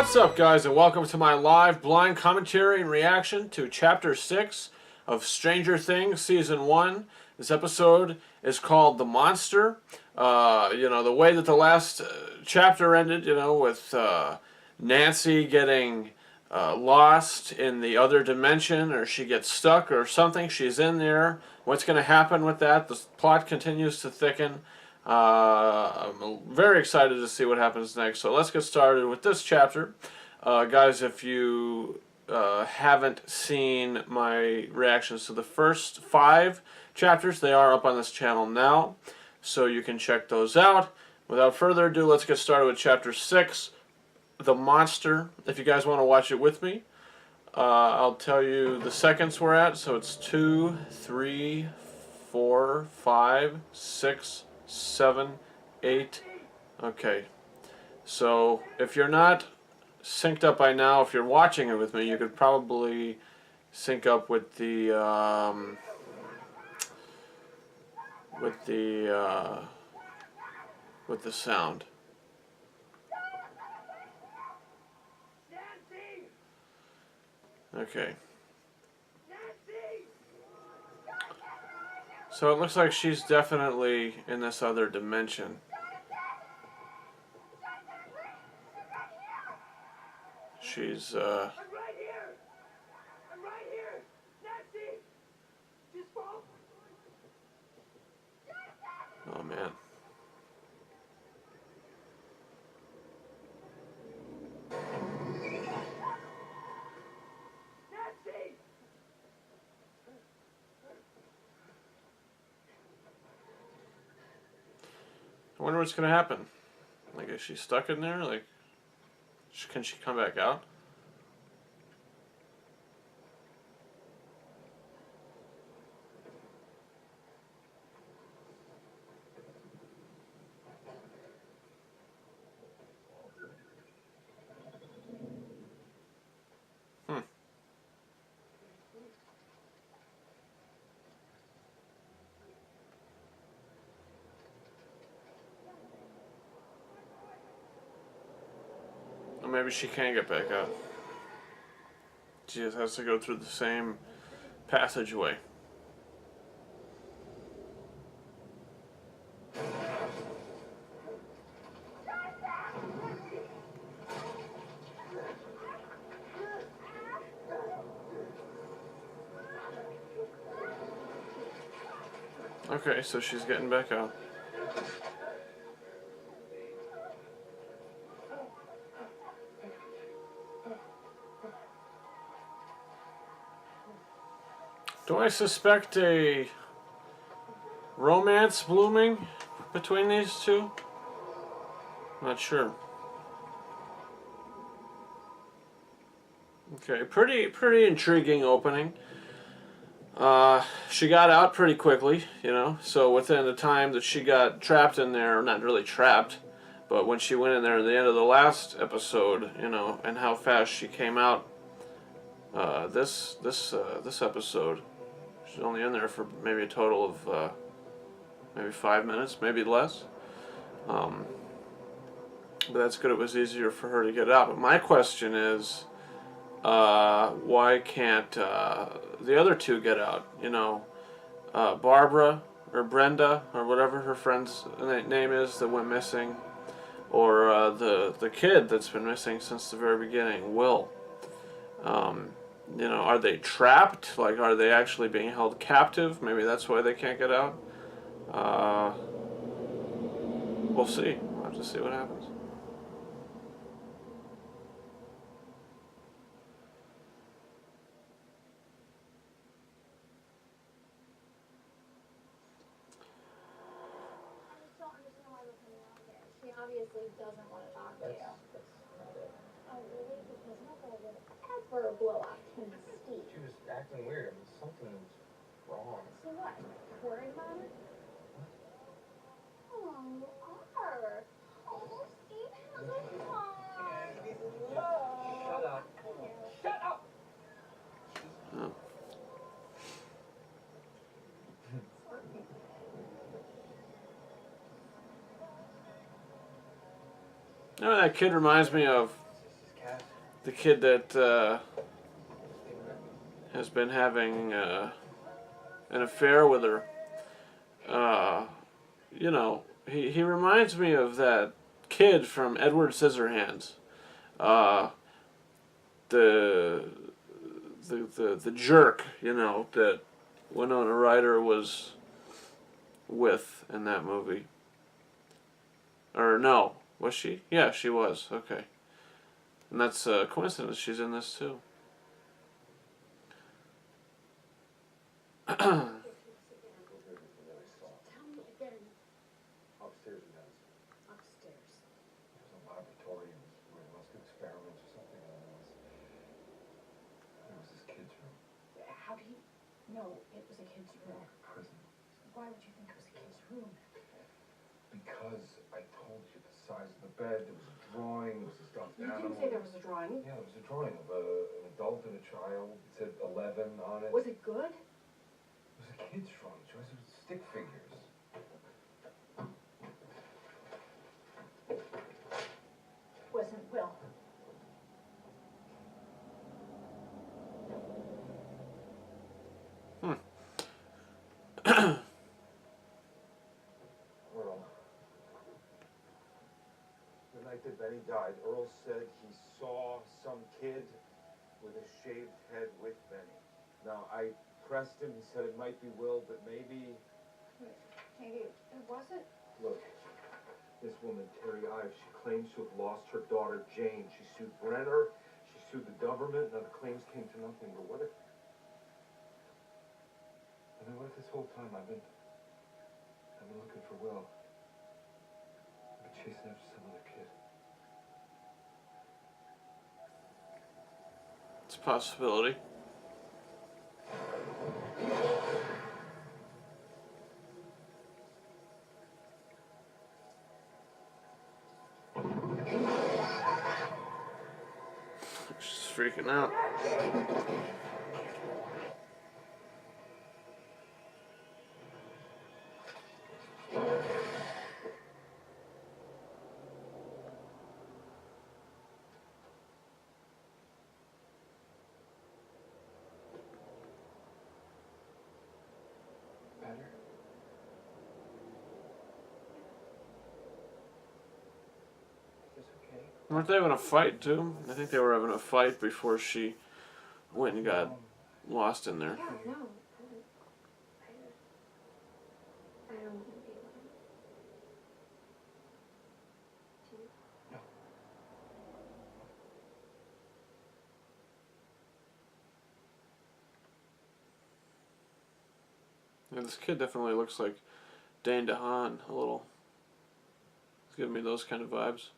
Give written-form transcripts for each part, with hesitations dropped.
What's up, guys, and welcome to my live blind commentary and reaction to Chapter 6 of Stranger Things Season 1. This episode is called The Monster. The way that the last chapter ended, with Nancy getting lost in the other dimension, or she gets stuck or something. She's in there. What's going to happen with that? The plot continues to thicken. I'm very excited to see what happens next. So let's get started with this chapter. Guys, if you haven't seen my reactions to the first 5 chapters, they are up on this channel now, so you can check those out. Without further ado, let's get started with Chapter 6, The Monster. If you guys want to watch it with me, I'll tell you the seconds we're at. So it's 2, 3, 4, 5, 6, 7, 8. Okay. So if you're not synced up by now, if you're watching it with me, you could probably sync up with the sound. Okay. So it looks like she's definitely in this other dimension. She's I'm right here. I'm right here. Nancy. Just fall. Oh man. Nancy. I wonder what's gonna happen. Like, is she stuck in there? Like, can she come back out? Or maybe she can't get back out. She just has to go through the same passageway. Okay, so she's getting back out. Do I suspect a romance blooming between these two? Not sure. Okay, pretty intriguing opening. She got out pretty quickly, so within the time that she got trapped in there, not really trapped, but when she went in there at the end of the last episode, and how fast she came out, this episode, she's only in there for maybe a total of, maybe 5 minutes, maybe less. But that's good. It was easier for her to get out. But my question is, why can't the other two get out? Barbara or Brenda or whatever her friend's name is that went missing, or the kid that's been missing since the very beginning, Will. Are they trapped? Like, are they actually being held captive? Maybe that's why they can't get out. We'll see. We'll have to see what happens. She obviously doesn't want to talk to you. Oh, really? Because nobody would ever blow off Tim's Steve. She was acting weird. Something was wrong. So what? Worried about her? Oh, you are. Oh, Steve has a heart. Shut up. Shut up! Oh. That kid reminds me of the kid that has been having an affair with her. You know, he reminds me of that kid from Edward Scissorhands. Uh, the the jerk, you know, that Winona Ryder was with in that movie. Or no, was she? Yeah, she was. Okay. And that's a coincidence. She's in this too. Tell me again. Upstairs in house. Upstairs. There's a laboratory and where they must do experiments or something. I don't know. It was this kid's room. How do you know it was a kid's room? Prison. Why would you think it was a kid's room? Because I told you the size of the bed, there was a drawing, there was a stuffed You animal. didn't say there was a drawing. Yeah, there was a drawing of an adult and a child. It said 11 on it. Was it good? It was a kid's drawing, Joyce. It was stick figures. Wasn't Will. Earl. The night that Benny died, Earl said he saw some kid with a shaved head with Benny. Now, I pressed him. He said it might be Will, but maybe... Maybe it wasn't. Look, this woman, Terry Ives, she claims to have lost her daughter, Jane. She sued Brenner. She sued the government. Now, the claims came to nothing. But what if... I mean, what if this whole time I've been looking for Will? I've been chasing after some other kid. It's a possibility. She's freaking out. Better? Is this okay? Weren't they having a fight too? I think they were having a fight before she went and got lost in there. Yeah, no. I don't want to be alone. Do you? No. Yeah, this kid definitely looks like Dane DeHaan a little. He's giving me those kind of vibes.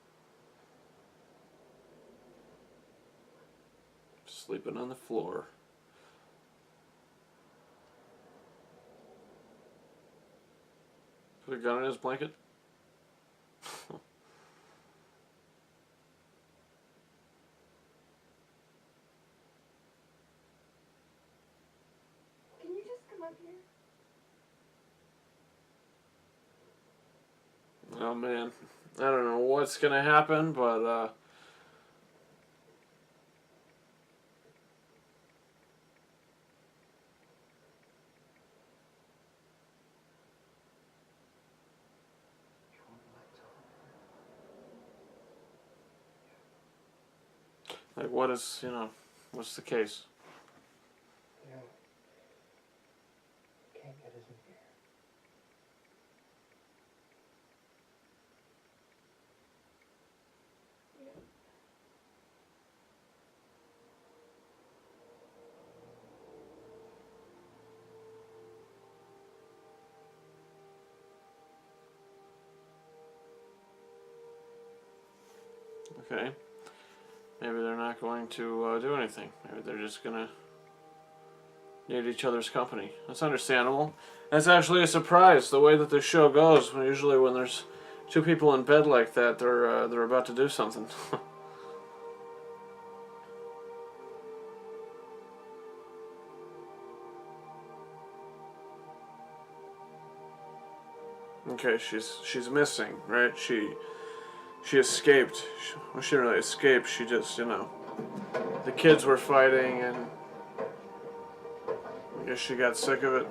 Sleeping on the floor. Put a gun in his blanket. Can you just come up here? Oh man, I don't know what's gonna happen, but You want the lights on? like, what is, you know, what's the case? Yeah. Can't get us in here. Okay. Maybe they're not going to do anything. Maybe they're just gonna need each other's company. That's understandable. That's actually a surprise, the way that the show goes. Usually when there's two people in bed like that, they're about to do something. Okay, she's missing, right? She escaped. Well, she didn't really escape. She just, you know, the kids were fighting, and I guess she got sick of it.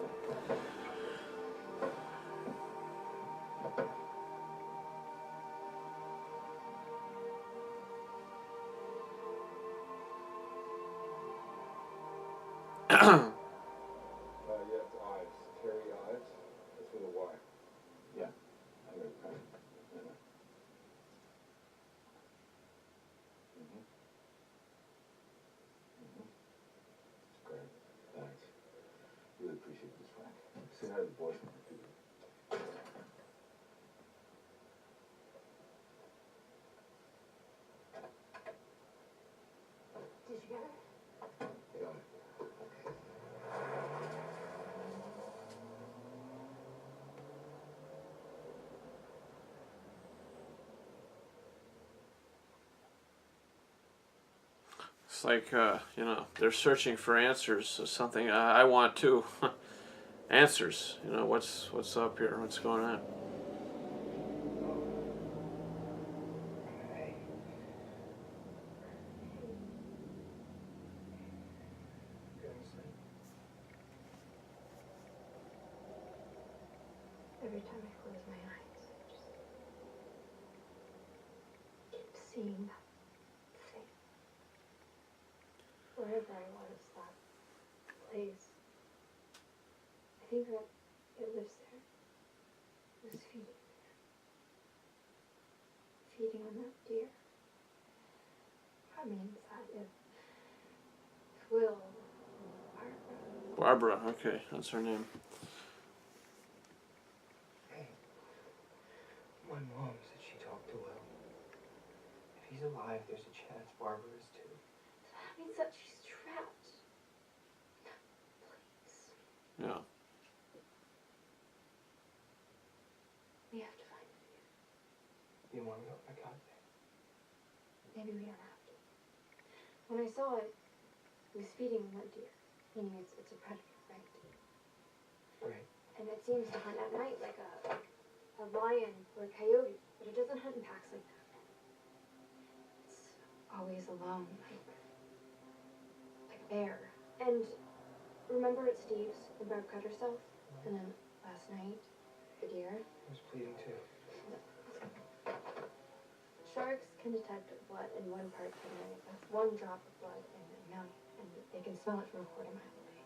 Yeah, it's Ives. Terry Ives. That's with a Y. Yeah, I know. I know. Great. Thanks. Really appreciate this, Frank. Say hi to the boys. Did you get it? Yeah. It's like, they're searching for answers. So something I want too. Answers. What's up here? What's going on? Hey. Getting sleep. Every time I close my eyes, I just keep seeing that thing. Wherever I was, that place. I think that it lives there. It was feeding there. Feeding on that deer. That means that if Will, Barbara, Barbara. Okay, that's her name. Hey. My mom said she talked to Will. If he's alive, there's a chance Barbara is too. that means that she's trapped. Please. Yeah. We have to find it. You want to go? I got it. Maybe we don't have to. When I saw it, it was feeding on that deer. Meaning it's a predator, right? Right. And it seems to hunt at night like a lion or a coyote, but it doesn't hunt in packs like that. It's always alone, like a bear. And remember at Steve's, the bear cut herself? And then last night, the deer? I was bleeding too. Sharks can detect blood in one part per million. That's one drop of blood in a million. And they can smell it from a quarter mile away.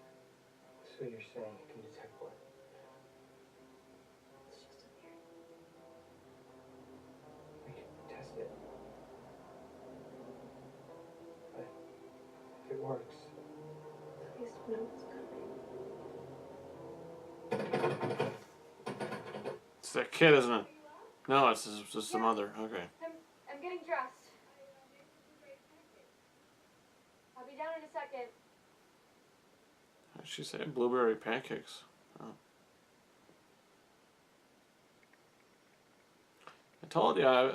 So you're saying you can detect blood? It's just a theory. We could test it. But if it works, At least we know what's coming. It's that kid, isn't it? No, it's just the mother. Okay. I'm getting dressed. I'll be down in a second. She said blueberry pancakes. Oh. I told you, I'm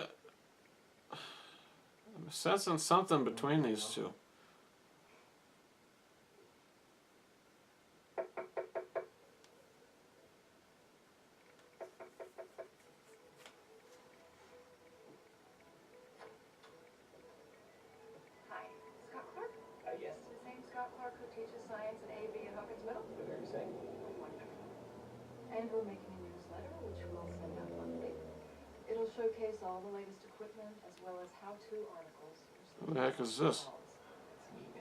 sensing something between these two. Hi, Scott Clark? yes. The same Scott Clark who teaches science and AV at Hawkins Middle? The very same. Wonderful. And we're making a newsletter, which we'll send out monthly. It'll showcase all the latest equipment as well as how-to articles. Who the heck is this? It's neat.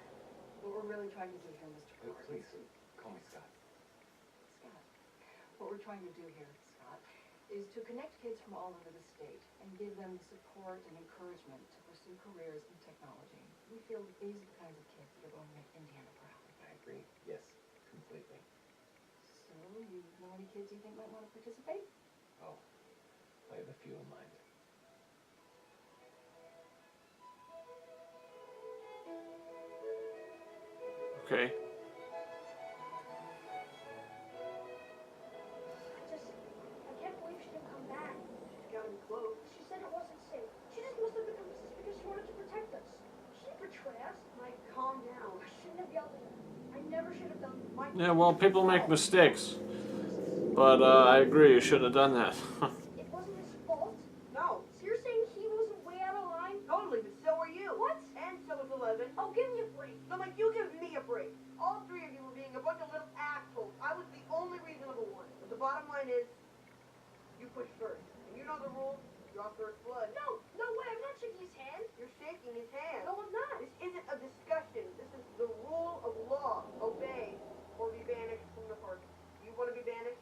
What we're really trying to do here, Mr. Oh, Clark. please, call me Scott. Scott. What we're trying to do here, Scott, is to connect kids from all over the state and give them the support and encouragement to pursue careers in technology. We feel that these are the kinds of kids that are going to make Indiana proud. I agree. Yes, completely. So, you know any kids you think might want to participate? Oh, I have a few in mind. Okay. I can't believe she didn't come back. She got him close. She said it wasn't safe. She just must have become this because she wanted to protect us. She didn't betray us. Mike, calm down. I shouldn't have yelled at her. I never should have done that. Mike, Yeah, well, people make mistakes. But I agree, you shouldn't have done that. It wasn't his fault. no. So you're saying he wasn't way out of line? Totally, but so are you. What? And so was 11. draw first blood. No, no way, I'm not shaking his hand. You're shaking his hand. No, I'm not. This isn't a discussion. This is the rule of law. Obey or be banished from the party. You want to be banished?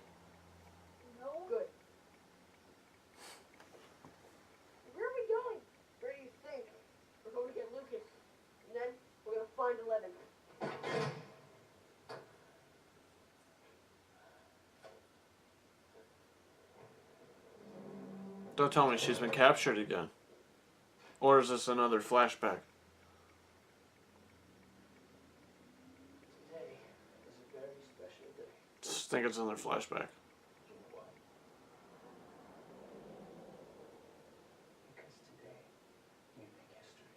No. Good. Where are we going? Where do you think? We're going to get Lucas. And then we're going to find 11. Don't tell me she's been captured again. Or is this another flashback? Today is a very special day. Just think it's another flashback. You know why? Because today we make history.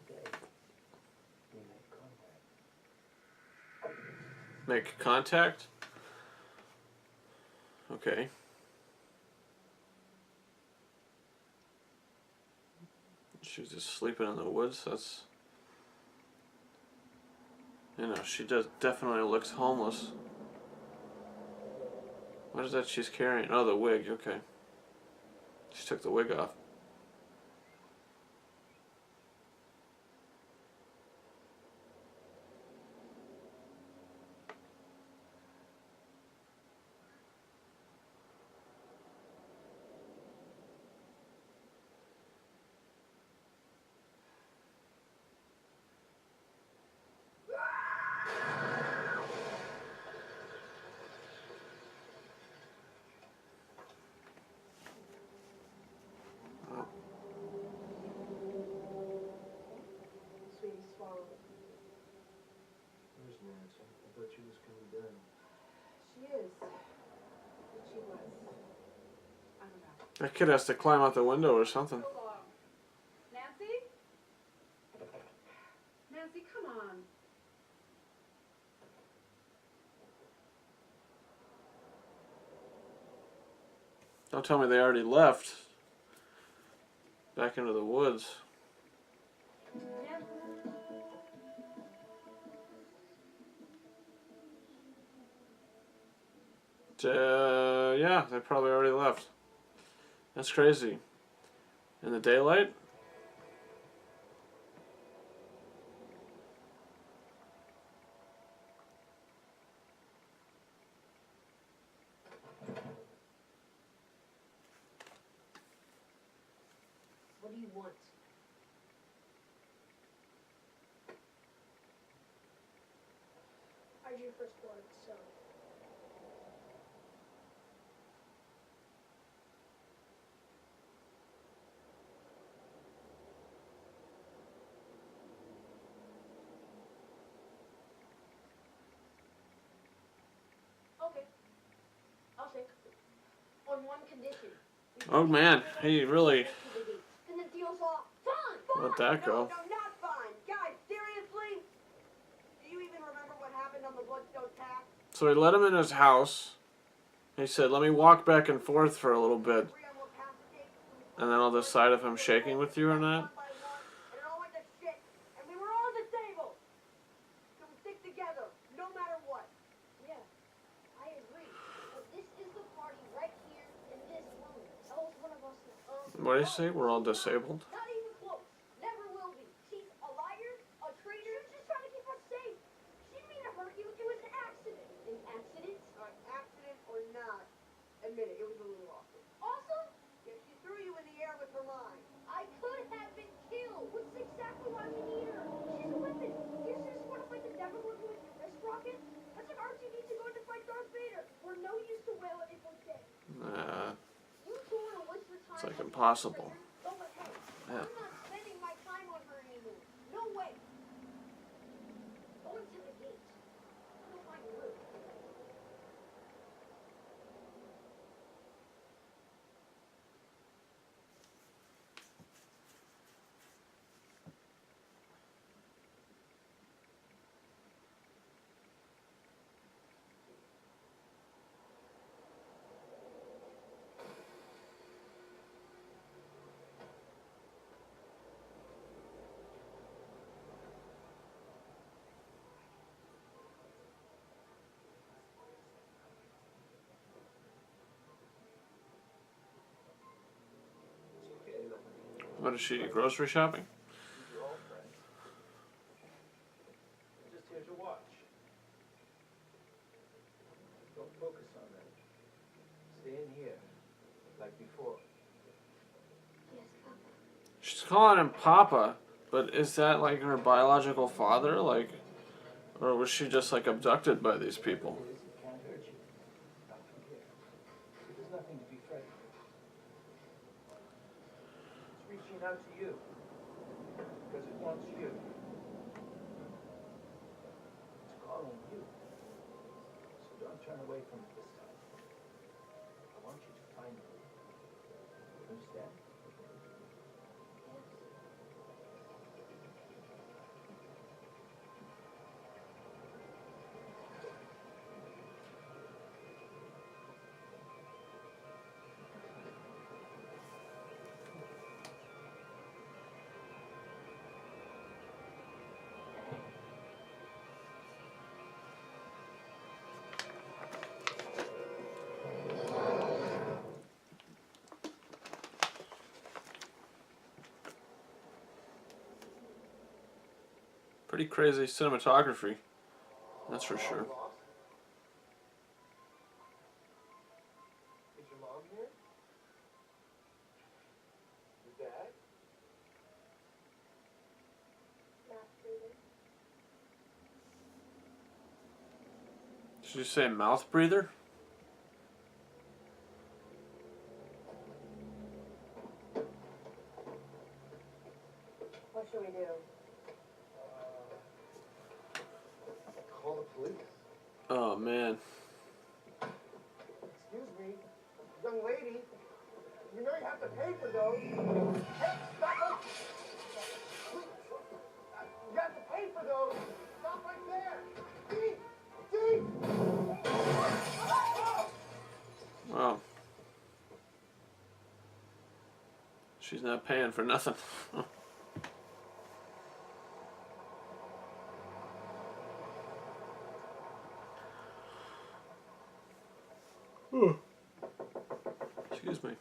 Today we make contact. Make contact? Okay. She was just sleeping in the woods. That's, you know, she definitely looks homeless. What is that she's carrying? Oh, the wig. Okay. She took the wig off. Sweetie, swallow it. Where's Nancy? I thought she was coming down. She is. But she was. I don't know. That kid has to climb out the window or something. So long. Nancy? Nancy, come on. Don't tell me they already left. Back into the woods. Yeah, they probably already left. That's crazy. In the daylight? What do you want? I drew first blood, so. Okay. I'll shake. On one condition. Oh man, he really Then the deal's off. Fine! let that go. No, not fine. Guys, seriously? Do you even remember what happened on the Bloodstone Path? So he let him in his house. He said, let me walk back and forth for a little bit. Agree on what path to take? And then I'll decide if I'm shaking with you or not. One by one, and it all went to shit. And we were all disabled. So we stick together, no matter what. Yeah, I agree. But this is the party right here in this room. Else one of us is What do you say? We're all disabled? not even close. Never will be. She's a liar, a traitor. She's just trying to keep us safe. She didn't mean to hurt you. It was an accident. An accident? Accident or not, admit it, it was a little awkward. Awesome? Yeah, she threw you in the air with her mind. I could have been killed. Which is exactly why we need her. She's a weapon. You just want to fight the devil with your wrist rocket? That's like R2D2 going to fight Darth Vader. We're no use to Will if we're dead. Nah, You two want to waste your time. it's like on impossible. triggers? Oh, but hey, Yeah. I'm not spending my time on her anymore. No way. Going to the gate. Go find Luke. What is she, grocery shopping? These are all friends. I'm just here to watch. Don't focus on them. Stay in here, like before. Yes, Papa. She's calling him Papa, but is that like her biological father? Like, or was she just like abducted by these people? It is, it can't hurt you. Not from here. There's nothing to be frightened of. It's reaching out to you. Because it wants you. It's calling you. So don't turn away from it this time. I want you to find it. Understand? Pretty crazy cinematography, that's for sure. Is your mom here? Your dad? Not breathing. Did you say mouth breather? What should we do? Call the police. Oh man. Excuse me, young lady. You know you have to pay for those. Hey, stop! You have to pay for those. Stop right there. Deep, deep. Wow. She's not paying for nothing. Excuse me.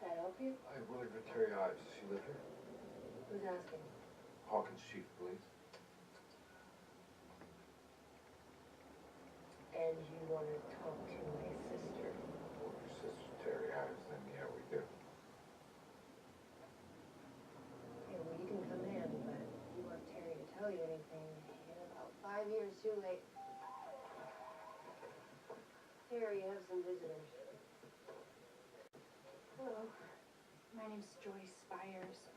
Can I help you? I have Willie Terry Ives. Does she live here? Who's asking? Hawkins Chief, please. And you want to talk to my sister? Well, if your sister's Terry Ives, then yeah, we do. Okay, well, you can come in, but if you want Terry to tell you anything, you're about 5 years too late. Terry, you have some visitors. Hello. My name's Joyce Spires.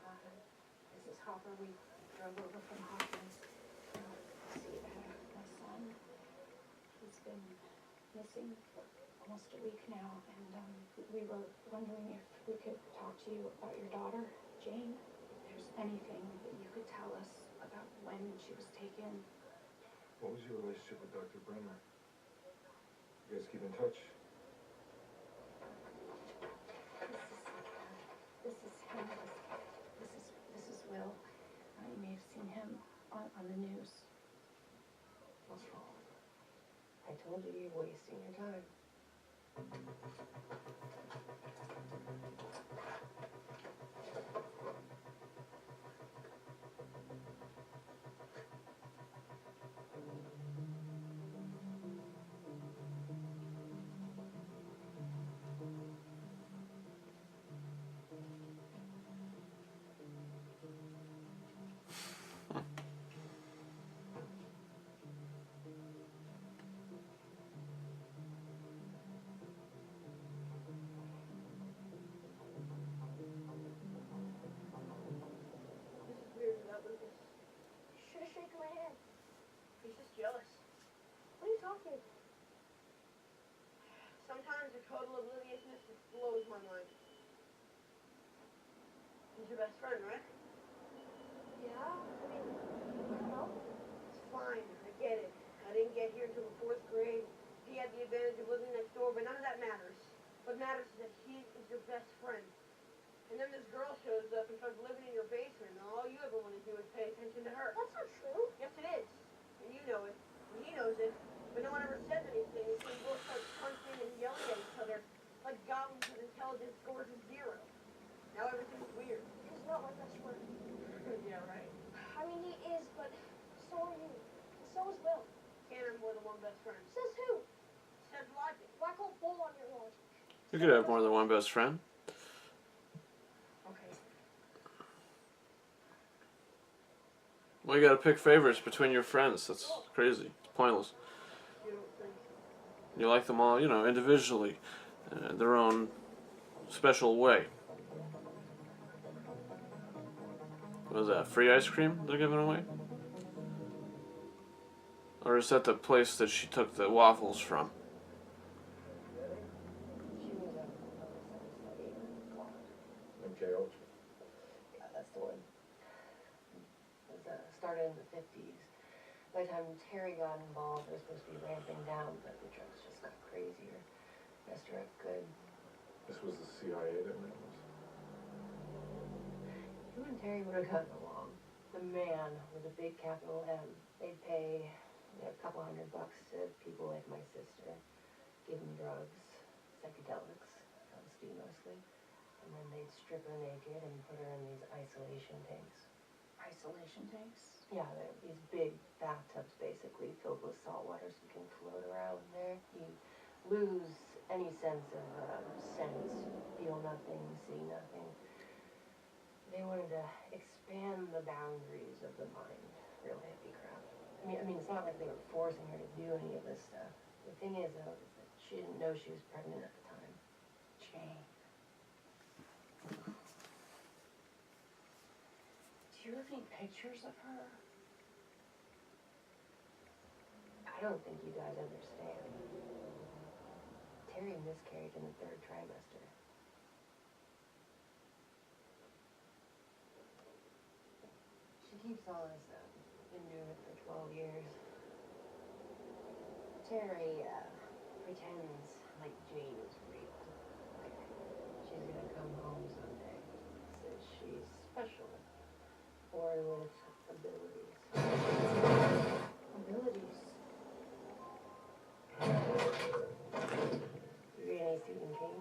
This is Hopper. We drove over from Hawkins to see my son. He's been missing for almost a week now, and we were wondering if we could talk to you about your daughter, Jane. If there's anything that you could tell us about when she was taken. What was your relationship with Dr. Brenner? You guys keep in touch? This is him. This is Will. You may have seen him on the news. What's wrong? I told you you're wasting your time. This is weird about Lucas. You should have shaken my hand. He's just jealous. What are you talking about? Sometimes your total obliviousness just blows my mind. He's your best friend, right? Yeah, I don't know. It's fine. I get it. I didn't get here until the 4th grade. He had the advantage of living next door, but none of that matters. What matters is that he is your best friend. And then this girl shows up and starts living in your basement, and all you ever want to do is pay attention to her. That's not true. Yes, it is. And you know it. And he knows it. But no one ever says anything until you both start are you. And so is Will. Can't have more than one best friend. Says who? Says logic. Why call bull on your logic? You could have more than one best friend. Okay. Well, you gotta pick favorites between your friends. That's crazy. It's pointless. You don't think so? You like them all, individually, their own special way. What is that? Free ice cream they're giving away? Or is that the place that she took the waffles from? She was a study in Claude. MKO. Yeah, that's the one. It was started in the 50s. By the time Terry got involved, it was supposed to be ramping down, but the drugs just got crazier. Messed her up good. This was the CIA that made this. You and Terry would have gotten along. The man with a big capital M. They'd pay a couple $100 to people like my sister, give them drugs, psychedelics, LSD mostly, and then they'd strip her naked and put her in these isolation tanks. Isolation tanks? Yeah, they're these big bathtubs basically filled with salt water so you can float around in there. You lose any sense of sense, feel nothing, see nothing. They wanted to expand the boundaries of the mind. Real hippie crap. I mean, it's not like they were forcing her to do any of this stuff. The thing is, though, is that she didn't know she was pregnant at the time. Jane. Do you have any pictures of her? I don't think you guys understand. Terry miscarried in the 3rd trimester. She keeps all this up. Been doing it for 12 years. Terry, pretends like Jane is real. She's gonna come home someday. Says she's special. Born with abilities. Abilities. You read any Stephen King?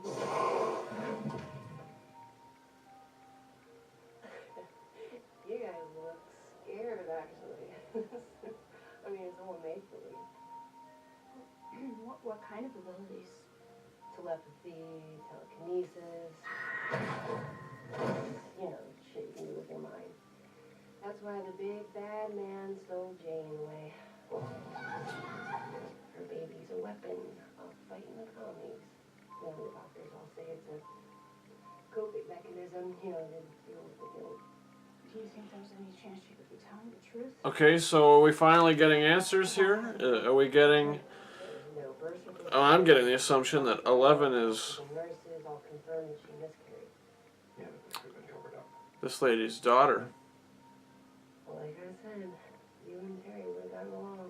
You guys look scared, actually. I mean, it's all make-believe. What kind of abilities? Telepathy, telekinesis. You know, shit you can do with your mind. That's why the big bad man stole Jane away. Her baby's a weapon of fighting the commies. You know, the doctors all say it's a coping mechanism, to deal with the guilt. Do you think there's any chance she could be telling the truth? Okay, so are we finally getting answers here? Are we getting... There's no birth certificate. Oh, I'm getting the assumption that 11 is The nurses all confirmed that she miscarried. Yeah, but this could have been covered up. this lady's daughter. Well, like I said, you and Terry would have gotten along.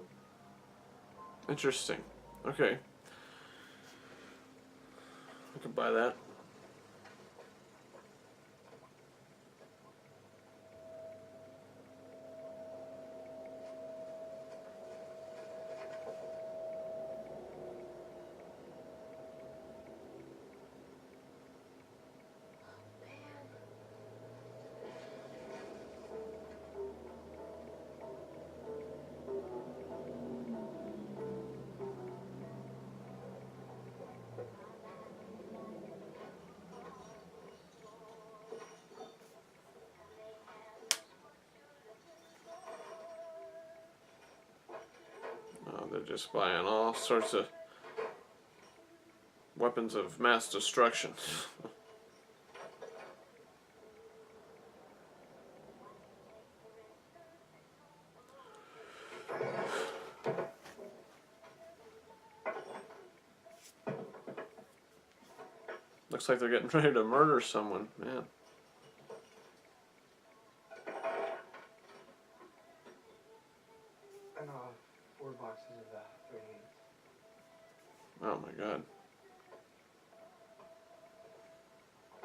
Interesting. Okay. I could buy that. Oh, they're just buying all sorts of weapons of mass destruction. Looks like they're getting ready to murder someone, man. And 4 boxes of 38. Oh my god. What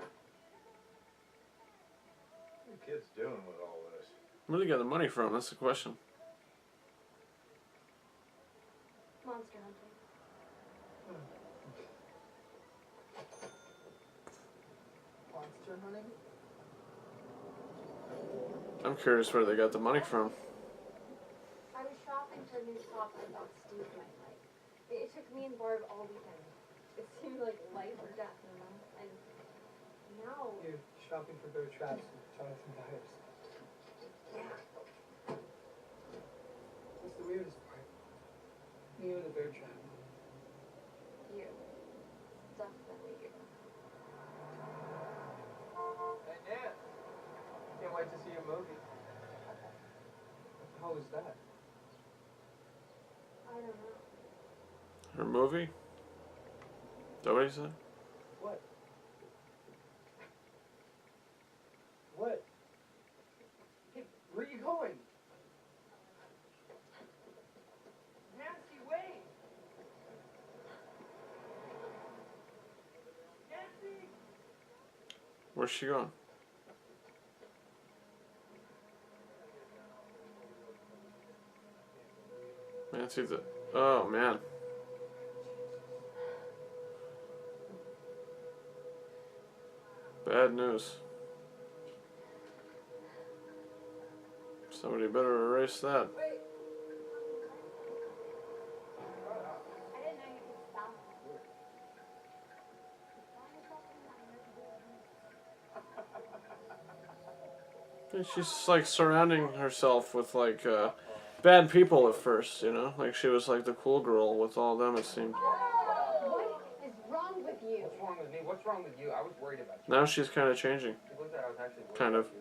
are the kids doing with all this? Where do they get the money from? That's the question. Monster hunting. Monster hunting? I'm curious where they got the money from. I new top I thought Steve might like. It took me and Barb all weekend. It seemed like life or death, you know? And now... You're shopping for bear traps with Jonathan Byers. Yeah. What's the weirdest part? You and the bear trap. You. Definitely you. Hey, Nan! Can't wait to see your movie. What the hell is that? I don't know. Her movie? Is that what he said? What? What? Hey, where are you going? Nancy, wait! Nancy! Where's she going? Nancy the... Oh, man. Bad news. Somebody better erase that. I didn't know you could stop. And she's like surrounding herself with like bad people at first, you know? Like she was like the cool girl with all them, it seemed. What is wrong with you? What's wrong with me? What's wrong with you? I was worried about you. Now she's kind of changing. You looked at I was actually worried Kind of. about you.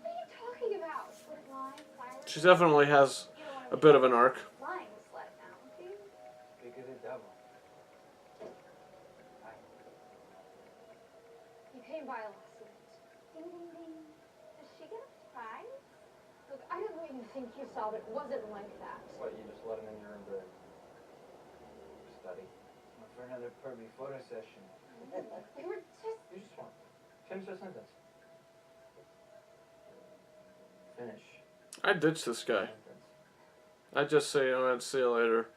What are you talking about? What, lying, silence? She definitely has You don't want a bit of an arc. lying slut now, do you? Speak of the devil. You came by last night. Ding, ding, ding. Does she get a prize? Look, I don't know what you think you saw, but it wasn't like that. What, you just let him in your study? For another pervy photo session. We were just... You just want. Finish the sentence. Finish. I ditched this guy. Sentence. I just say, oh, I'd see you later.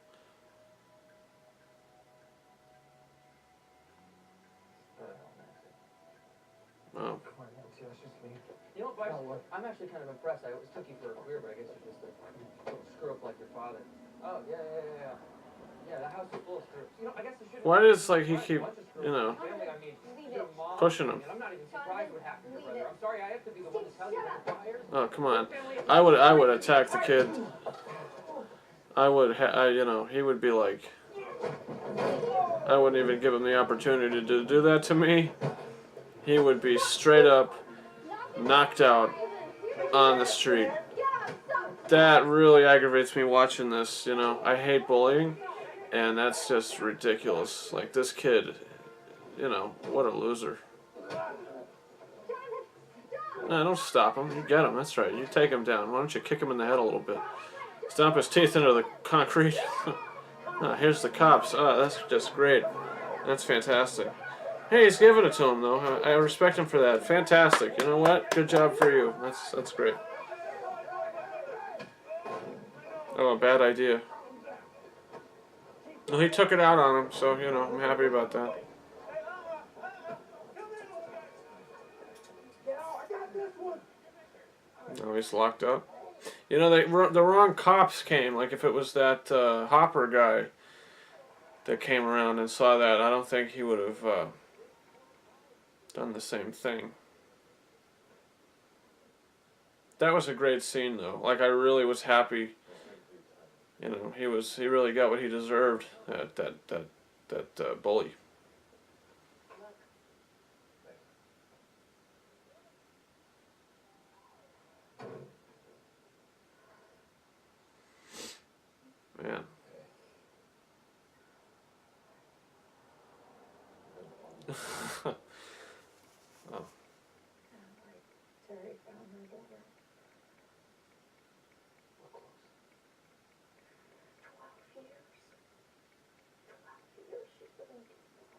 What the hell, Nancy? Oh. Come on, Nancy, let's just leave. You know, Bryce, I'm actually kind of impressed. I always took you for a queer, but I guess you're just a little screw up like your father. Oh, yeah. Yeah, the house is full of screws. You know, I guess there should. Why does like he keep, you know, Family, I mean, Leave your it. mom. pushing him? And I'm not even surprised what happened to your Leave brother. it. I'm sorry, I have to be the one to tell you that the Byers. Oh, come on. I would attack the kid. You know, he would be like, I wouldn't even give him the opportunity to do that to me. He would be straight up knocked out on the street. That really aggravates me watching this, you know. I hate bullying, and that's just ridiculous. Like, this kid, you know, what a loser. No, don't stop him. You get him, that's right. You take him down. Why don't you kick him in the head a little bit? Stomp his teeth into the concrete. Oh, here's the cops. Oh, that's just great. That's fantastic. Hey, he's giving it to him, though. I respect him for that. Fantastic. You know what? Good job for you. That's great. Oh, a bad idea. Well, he took it out on him, so, you know, I'm happy about that. Oh, he's locked up. You know, the wrong cops came. Like, if it was that Hopper guy that came around and saw that, I don't think he would have done the same thing. That was a great scene, though. Like, I really was happy. You know, he really got what he deserved. That bully. Man. Oh. Terry found her daughter. We're close. 12 years. 12 years she's been looking.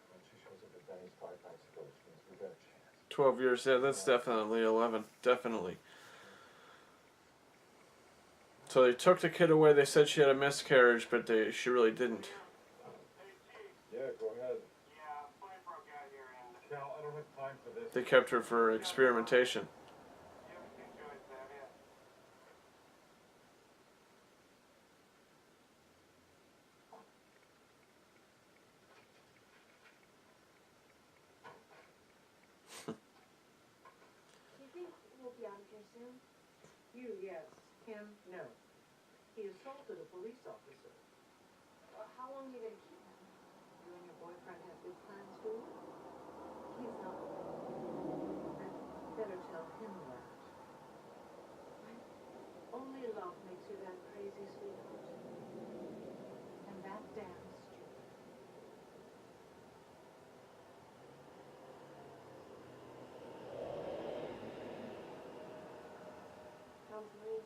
When she shows up at Benny's 5 nights ago, which means we got a chance. 12 years, yeah, that's definitely 11. Definitely. So they took the kid away. They said she had a miscarriage, but she really didn't. Yeah, go ahead. Cal, I don't have time for this. They kept her for experimentation. him? You, yes. Him, no. He assaulted a police officer. How long are you gonna keep him? You and your boyfriend have good plans for him? He's not. I'd better tell him that. Only love makes you that crazy, sweetheart. And that damn stupid. How's Liz?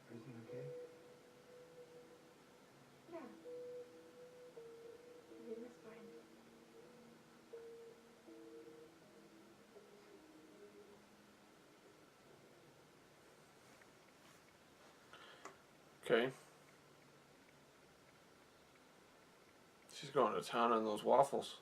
Everything okay? Yeah. Liz is fine. Okay. She's going to town on those waffles.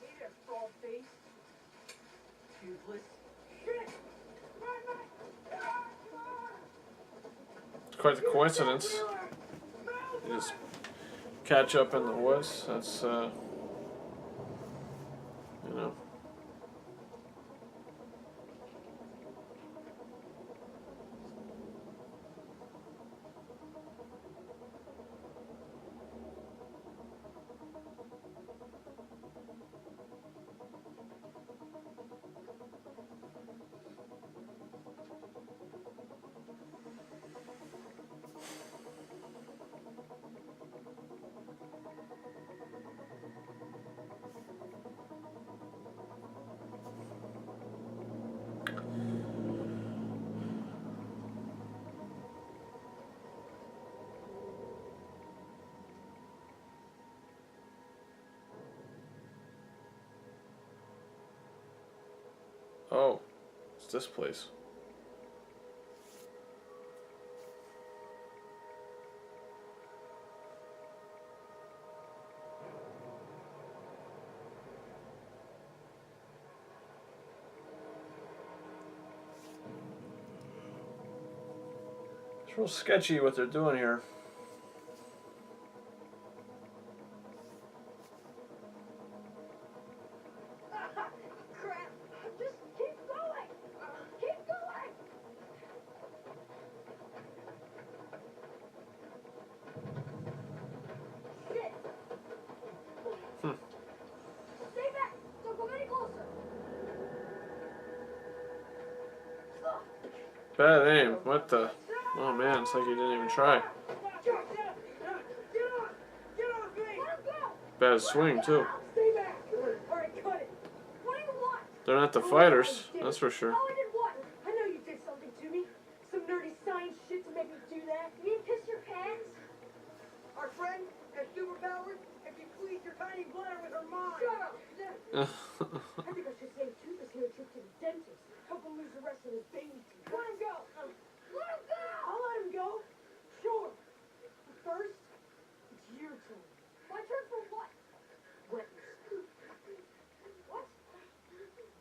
Hey there, frog face. Toothless. Shit! It's quite a coincidence. You just catch up in the woods. That's, you know. Oh, it's this place. It's real sketchy what they're doing here. Crap! Just keep going! Keep going! Shit! Stay back! Don't go any closer! Bad aim. What the? Oh man, it's like he didn't even try. Get off! Get off me! Let him go! Bad swing too. Stay back! Alright, cut it! What do you want? They're not the fighters, that's for sure. Oh, I did what? I know you did something to me. Some nerdy science shit to make me do that. You mean piss your pants? Our friend has superpowers and can squeeze your tiny bladder with her mind. Shut up! I think I should save Toothless here a trip to the dentist. Help him lose the rest of his baby teeth. Let him go! Let him go! I'll let him go. Sure. But first, it's your turn. My turn for what? Wetness. What?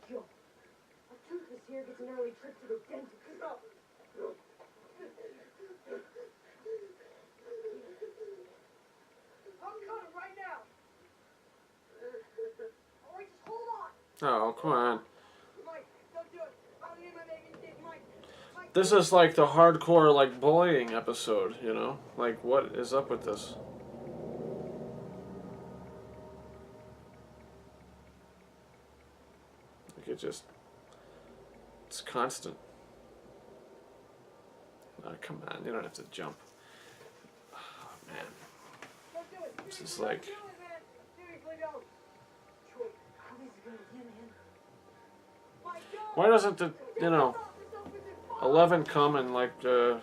Joe. A Toothless here gets an early trip to the dentist. I'm coming right now. Alright, just hold on. Oh, come on. Mike, don't do it. I don't need my baby teeth, Mike. Mike. This is like the hardcore, like, bullying episode, you know? Like, what is up with this? Like, it's constant. Oh, come on, you don't have to jump. Oh, man. Don't do it. This is like... Don't do it, man. Seriously, don't. Troy, how is it gonna get in? Mike, go. Why doesn't the, you know... This office opens at 11 come and like throw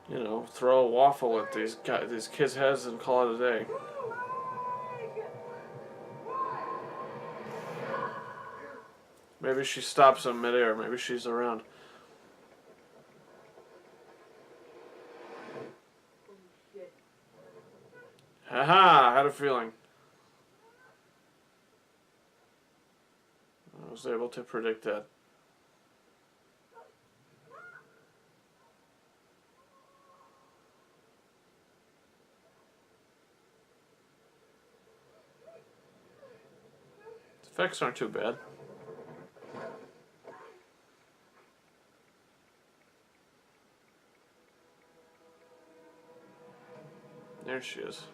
a waffle at these kids' heads and call it a day. Maybe she stops them midair. Maybe she's around. Haha! I had a feeling. I was able to predict that. The effects aren't too bad. There she is.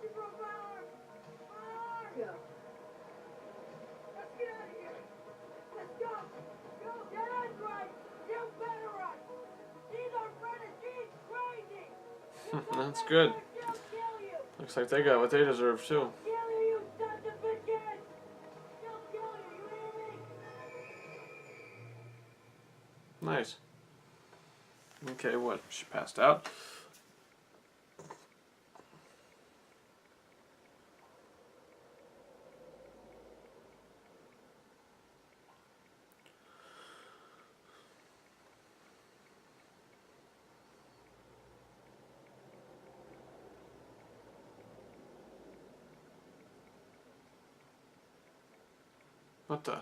She broke my arm! My arm! Let's get out of here! Let's go! Go! That's right! You better run! She's our friend and she's crazy! That's good. She'll kill you! Looks like they got what they deserve too. Kill you, you sons of bitches! She'll kill you, you hear me? Nice. Okay, what? She passed out. What the?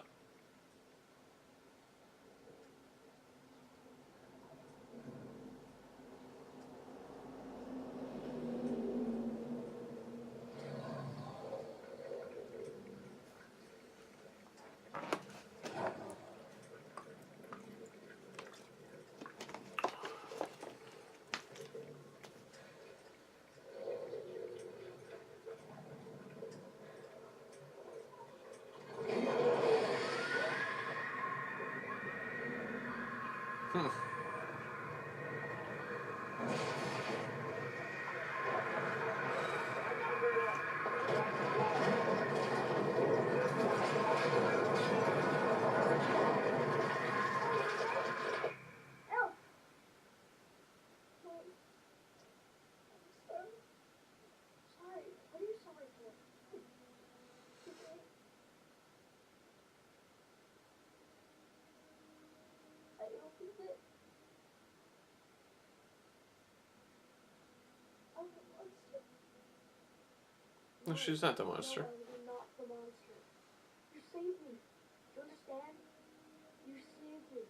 Elf! Sorry. What are you sorry for? Okay. I don't think that I'm the monster. No, she's not the monster. No, you're not the monster. You saved me. Do you understand? You saved me.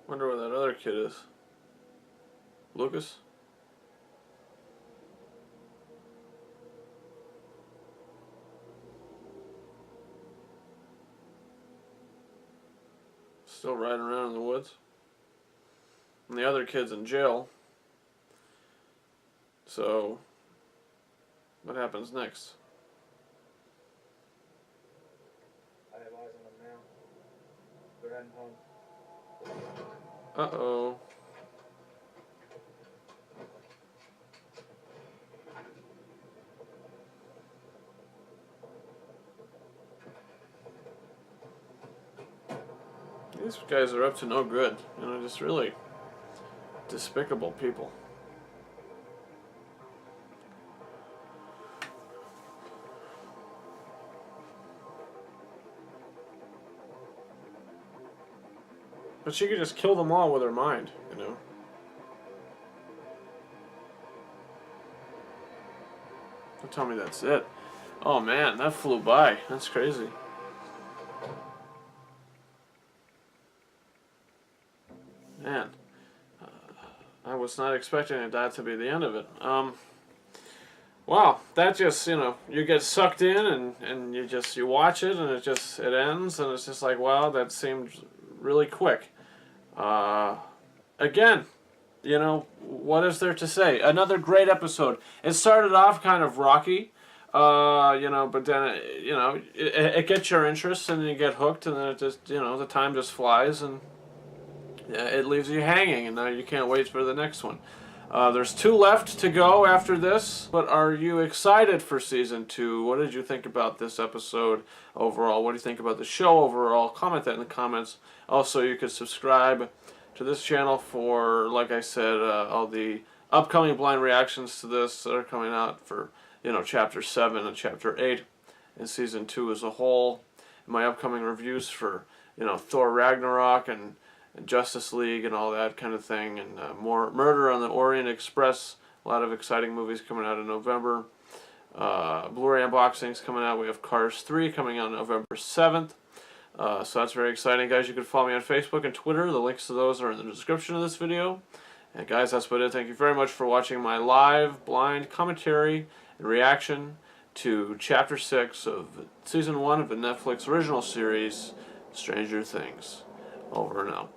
Wonder where that other kid is. Lucas? Still riding around in the woods. And the other kid's in jail. So, what happens next? I have eyes on them now. They're heading home. Uh-oh. These guys are up to no good. Just really despicable people. But she could just kill them all with her mind, Don't tell me that's it. Oh man, that flew by. That's crazy. Man, I was not expecting that to be the end of it. Wow, that just, you get sucked in and you watch it and it ends and it's just like, wow, that seemed really quick. Again, you know, what is there to say? Another great episode. It started off kind of rocky, you know, but then, you know, it gets your interest and you get hooked, and then it just, you know, the time just flies and it leaves you hanging, and now you can't wait for the next one. There's 2 left to go after this, but are you excited for season 2? What did you think about this episode overall? What do you think about the show overall? Comment that in the comments. Also, you could subscribe to this channel for, like I said, all the upcoming blind reactions to this that are coming out for, you know, Chapter 7 and Chapter 8 and Season 2 as a whole. My upcoming reviews for, you know, Thor Ragnarok and Justice League and all that kind of thing, and more Murder on the Orient Express. A lot of exciting movies coming out in November. Blu-ray unboxings coming out. We have Cars 3 coming out November 7th. So that's very exciting, guys. You can follow me on Facebook and Twitter. The links to those are in the description of this video. And guys, that's about it. Thank you very much for watching my live blind commentary and reaction to Chapter 6 of Season 1 of the Netflix original series, Stranger Things. Over and out.